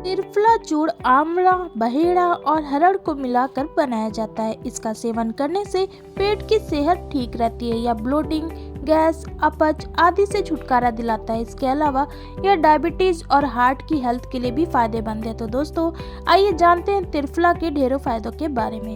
त्रिफला चूर्ण आंवला, बहेड़ा और हरड़ को मिलाकर बनाया जाता है। इसका सेवन करने से पेट की सेहत ठीक रहती है। यह ब्लोटिंग, गैस, अपच आदि से छुटकारा दिलाता है। इसके अलावा यह डायबिटीज और हार्ट की हेल्थ के लिए भी फायदेमंद है। तो दोस्तों, आइए जानते हैं त्रिफला के ढेरों फायदों के बारे में।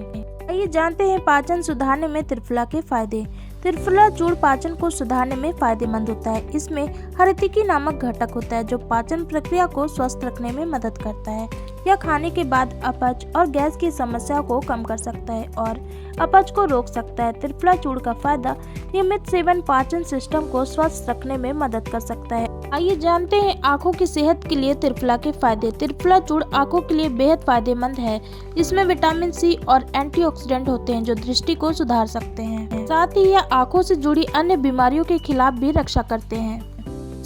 आइए जानते हैं पाचन सुधारने में त्रिफला के फायदे। त्रिफला चूर्ण पाचन को सुधारने में फायदेमंद होता है। इसमें हरतिकी नामक घटक होता है जो पाचन प्रक्रिया को स्वस्थ रखने में मदद करता है। यह खाने के बाद अपच और गैस की समस्या को कम कर सकता है और अपच को रोक सकता है। त्रिफला चूर्ण का फायदा, नियमित सेवन पाचन सिस्टम को स्वस्थ रखने में मदद कर सकता है। आइए जानते हैं आंखों की सेहत के लिए त्रिफला के फायदे। त्रिफला चूर्ण आंखों के लिए बेहद फायदेमंद है। इसमें विटामिन सी और एंटीऑक्सीडेंट होते हैं जो दृष्टि को सुधार सकते हैं। साथ ही यह आंखों से जुड़ी अन्य बीमारियों के खिलाफ भी रक्षा करते हैं।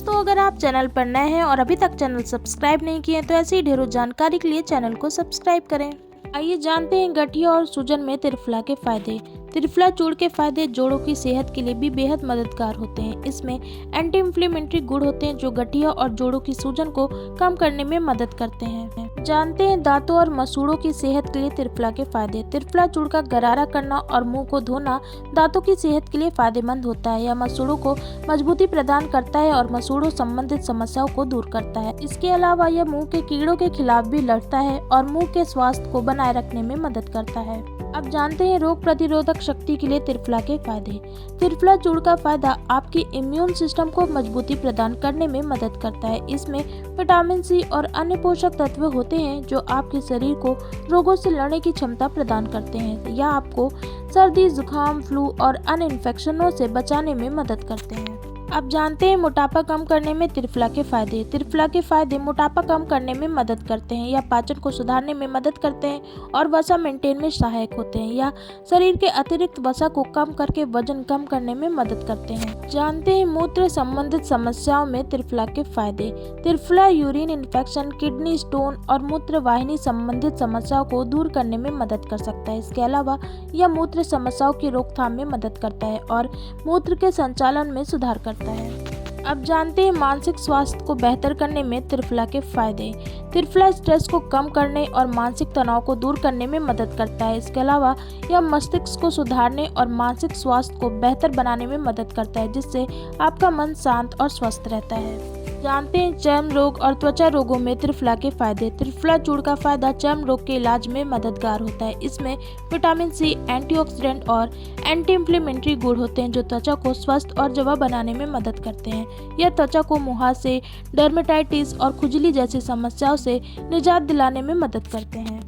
तो अगर आप चैनल पर नए हैं और अभी तक चैनल सब्सक्राइब नहीं किए तो ऐसी ढेरों जानकारी के लिए चैनल को सब्सक्राइब करें। आइए जानते हैं गठिया और सूजन में त्रिफला के फायदे। त्रिफला चूर्ण के फायदे जोड़ों की सेहत के लिए भी बेहद मददगार होते हैं। इसमें एंटी इंफ्लेमेटरी गुण होते हैं जो गठिया और जोड़ों की सूजन को कम करने में मदद करते हैं। जानते हैं दांतों और मसूड़ों की सेहत के लिए त्रिफला के फायदे। त्रिफला चूर्ण का गरारा करना और मुंह को धोना दांतों की सेहत के लिए फायदेमंद होता है। यह मसूड़ों को मजबूती प्रदान करता है और मसूड़ों संबंधित समस्याओं को दूर करता है। इसके अलावा यह मुंह के कीड़ों के खिलाफ भी लड़ता है और मुंह के स्वास्थ्य को बनाए रखने में मदद करता है। अब जानते हैं रोग प्रतिरोधक शक्ति के लिए त्रिफला के फायदे। त्रिफला चूर्ण का फायदा आपकी इम्यून सिस्टम को मजबूती प्रदान करने में मदद करता है। इसमें विटामिन सी और अन्य पोषक तत्व होते हैं जो आपके शरीर को रोगों से लड़ने की क्षमता प्रदान करते हैं। यह आपको सर्दी, जुकाम, फ्लू और अन्य इन्फेक्शनों से बचाने में मदद करते हैं। अब जानते हैं मोटापा कम करने में त्रिफला के फायदे। त्रिफला के फायदे मोटापा कम करने में मदद करते हैं। यह पाचन को सुधारने में मदद करते हैं और वसा मेंटेन में सहायक होते हैं। यह शरीर के अतिरिक्त वसा को कम करके वजन कम करने में मदद करते हैं। जानते हैं मूत्र संबंधित समस्याओं में त्रिफला के फायदे। Triphala urine infection, kidney stone और मूत्र वाहिनी संबंधित समस्याओं को दूर करने में मदद कर सकता है। इसके अलावा यह मूत्र समस्याओं की रोकथाम में मदद करता है और मूत्र के संचालन में सुधार करता है। अब जानते हैं मानसिक स्वास्थ्य को बेहतर करने में त्रिफला के फायदे। त्रिफला स्ट्रेस को कम करने और मानसिक तनाव को दूर करने में मदद करता है। इसके अलावा यह मस्तिष्क को सुधारने और मानसिक स्वास्थ्य को बेहतर बनाने में मदद करता है जिससे आपका मन शांत और स्वस्थ रहता है। जानते हैं चर्म रोग और त्वचा रोगों में त्रिफला के फायदे। त्रिफला चूर्ण का फायदा चर्म रोग के इलाज में मददगार होता है। इसमें विटामिन सी, एंटीऑक्सीडेंट और एंटी इंफ्लेमेटरी गुण होते हैं जो त्वचा को स्वस्थ और जवा बनाने में मदद करते हैं। यह त्वचा को मुहासे, डर्मेटाइटिस और खुजली जैसी समस्याओं से निजात दिलाने में मदद करते हैं।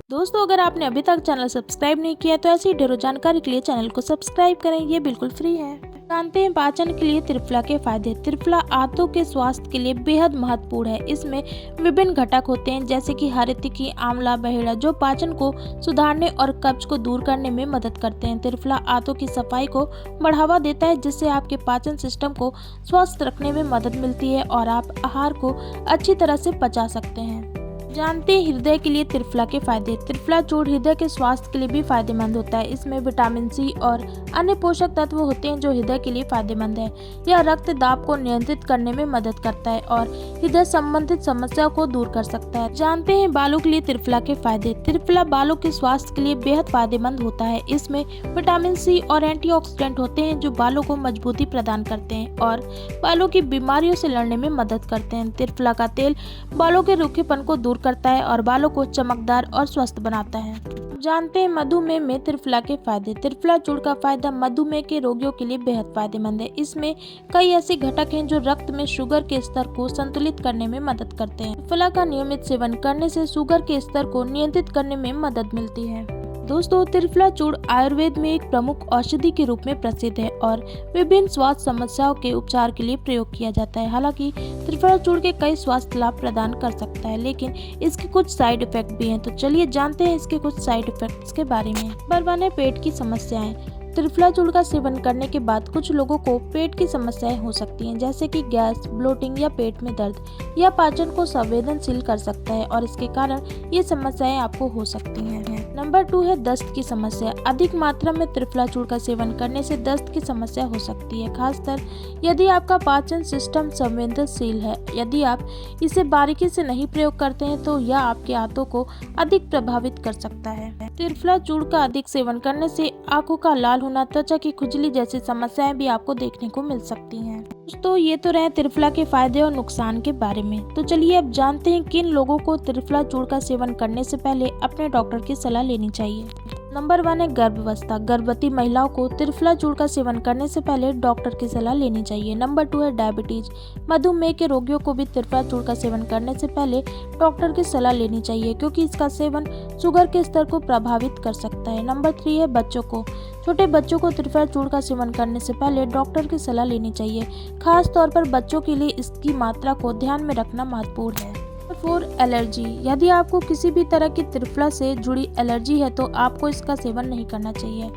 दोस्तों, अगर आपने अभी तक चैनल सब्सक्राइब नहीं किया तो ऐसी ढेरों जानकारी के लिए चैनल को सब्सक्राइब करें, ये बिल्कुल फ्री है। जानते हैं पाचन के लिए त्रिफला के फायदे। त्रिफला आंतों के स्वास्थ्य के लिए बेहद महत्वपूर्ण है। इसमें विभिन्न घटक होते हैं जैसे कि हरतिकी, आंवला, बहेड़ा जो पाचन को सुधारने और कब्ज को दूर करने में मदद करते हैं। त्रिफला आंतों की सफाई को बढ़ावा देता है जिससे आपके पाचन सिस्टम को स्वस्थ रखने में मदद मिलती है और आप आहार को अच्छी तरह से पचा सकते हैं। जानते हैं हृदय के लिए त्रिफला के फायदे। त्रिफला चूर्ण हृदय के स्वास्थ्य के लिए भी फायदेमंद होता है। इसमें विटामिन सी और अन्य पोषक तत्व होते हैं जो हृदय के लिए फायदेमंद है। यह रक्त दाब को नियंत्रित करने में मदद करता है और हृदय संबंधित समस्याओं को दूर कर सकता है। जानते हैं बालों के लिए त्रिफला के फायदे। त्रिफला बालों के स्वास्थ्य के लिए बेहद फायदेमंद होता है। इसमें विटामिन सी और एंटीऑक्सीडेंट होते हैं जो बालों को मजबूती प्रदान करते हैं और बालों की बीमारियों से लड़ने में मदद करते हैं। त्रिफला का तेल बालों के रूखेपन को दूर करता है और बालों को चमकदार और स्वस्थ बनाता है। जानते हैं मधुमेह में त्रिफला के फायदे। त्रिफला चूर्ण का फायदा मधुमेह के रोगियों के लिए बेहद फायदेमंद है। इसमें कई ऐसे घटक हैं जो रक्त में शुगर के स्तर को संतुलित करने में मदद करते हैं। त्रिफला का नियमित सेवन करने से शुगर के स्तर को नियंत्रित करने में मदद मिलती है। दोस्तों, त्रिफला चूर्ण आयुर्वेद में एक प्रमुख औषधि के रूप में प्रसिद्ध है और विभिन्न स्वास्थ्य समस्याओं के उपचार के लिए प्रयोग किया जाता है। हालांकि त्रिफला चूर्ण के कई स्वास्थ्य लाभ प्रदान कर सकता है लेकिन इसके कुछ साइड इफेक्ट भी हैं। तो चलिए जानते हैं इसके कुछ साइड इफेक्ट्स के बारे में। नंबर 1 है पेट की समस्याएं। त्रिफला चूर्ण का सेवन करने के बाद कुछ लोगों को पेट की समस्याएं हो सकती हैं, जैसे कि गैस, ब्लोटिंग या पेट में दर्द। यह पाचन को संवेदनशील कर सकता है और इसके कारण ये समस्याएं आपको हो सकती हैं। नंबर 2 है दस्त की समस्या। अधिक मात्रा में त्रिफला चूर्ण का सेवन करने से दस्त की समस्या हो सकती है, खासकर यदि आपका पाचन सिस्टम संवेदनशील है। यदि आप इसे बारीकी से नहीं प्रयोग करते हैं तो यह आपके आंतों को अधिक प्रभावित कर सकता है। त्रिफला चूर्ण का अधिक सेवन करने से आंखों का लाल होना, त्वचा की खुजली जैसी समस्याएं भी आपको देखने को मिल सकती हैं। दोस्तों, ये तो रहे त्रिफला के फायदे और नुकसान के बारे में। तो चलिए अब जानते हैं किन लोगों को त्रिफला चूर्ण का सेवन करने से पहले अपने डॉक्टर की सलाह लेनी चाहिए। नंबर 1 है गर्भावस्था। गर्भवती महिलाओं को त्रिफला चूर्ण का सेवन करने से पहले डॉक्टर की सलाह लेनी चाहिए। नंबर 2 है डायबिटीज। मधुमेह के रोगियों को भी त्रिफला चूर्ण का सेवन करने से पहले डॉक्टर की सलाह लेनी चाहिए, क्योंकि इसका सेवन शुगर के स्तर को प्रभावित कर सकता है। नंबर 3 है बच्चों को। छोटे बच्चों को त्रिफला चूर्ण का सेवन करने से पहले डॉक्टर की सलाह लेनी चाहिए। खास तौर पर बच्चों के लिए इसकी मात्रा को ध्यान में रखना महत्वपूर्ण है। 4 एलर्जी। यदि आपको किसी भी तरह की त्रिफला से जुड़ी एलर्जी है तो आपको इसका सेवन नहीं करना चाहिए।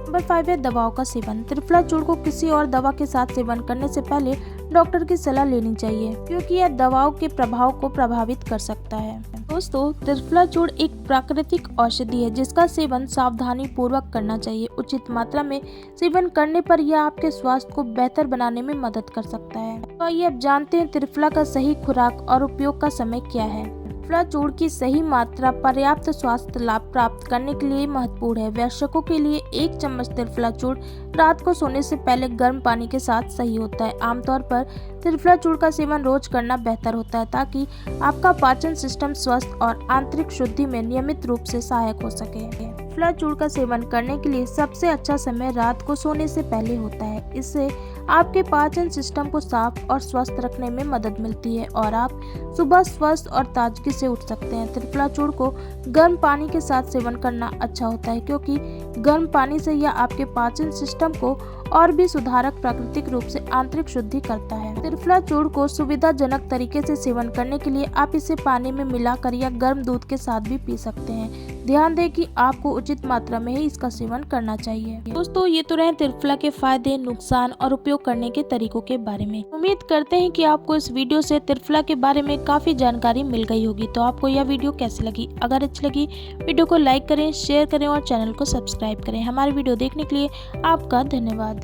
नंबर 5 है दवाओं का सेवन। त्रिफला चूर्ण को किसी और दवा के साथ सेवन करने से पहले डॉक्टर की सलाह लेनी चाहिए, क्योंकि यह दवाओं के प्रभाव को प्रभावित कर सकता है। दोस्तों, त्रिफला चूर्ण एक प्राकृतिक औषधि है जिसका सेवन सावधानी पूर्वक करना चाहिए। उचित मात्रा में सेवन करने पर यह आपके स्वास्थ्य को बेहतर बनाने में मदद कर सकता है। तो आइए अब जानते हैं त्रिफला का सही खुराक और उपयोग का समय क्या है। त्रिफला चूर्ण की सही मात्रा पर्याप्त स्वास्थ्य लाभ प्राप्त करने के लिए महत्वपूर्ण है। वयस्कों के लिए 1 चम्मच त्रिफला चूर्ण रात को सोने से पहले गर्म पानी के साथ सही होता है। आमतौर पर त्रिफला चूर्ण का सेवन रोज करना बेहतर होता है, ताकि आपका पाचन सिस्टम स्वस्थ और आंतरिक शुद्धि में नियमित रूप से सहायक हो सके। त्रिफला चूर्ण का सेवन करने के लिए सबसे अच्छा समय रात को सोने से पहले होता है। इससे आपके पाचन सिस्टम को साफ और स्वस्थ रखने में मदद मिलती है और आप सुबह स्वस्थ और ताजगी से उठ सकते हैं। त्रिफला चूर्ण को गर्म पानी के साथ सेवन करना अच्छा होता है, क्योंकि गर्म पानी से यह आपके पाचन सिस्टम को और भी सुधारक प्राकृतिक रूप से आंतरिक शुद्धि करता है। त्रिफला चूर्ण को सुविधाजनक तरीके से सेवन करने के लिए आप इसे पानी में मिलाकर या गर्म दूध के साथ भी पी सकते हैं। ध्यान दें कि आपको उचित मात्रा में ही इसका सेवन करना चाहिए। दोस्तों, ये तो रहे त्रिफला के फायदे, नुकसान और उपयोग करने के तरीकों के बारे में। उम्मीद करते हैं कि आपको इस वीडियो से त्रिफला के बारे में काफी जानकारी मिल गई होगी। तो आपको यह वीडियो कैसी लगी? अगर अच्छी लगी वीडियो को लाइक करें, शेयर करें और चैनल को सब्सक्राइब करें। हमारे वीडियो देखने के लिए आपका धन्यवाद।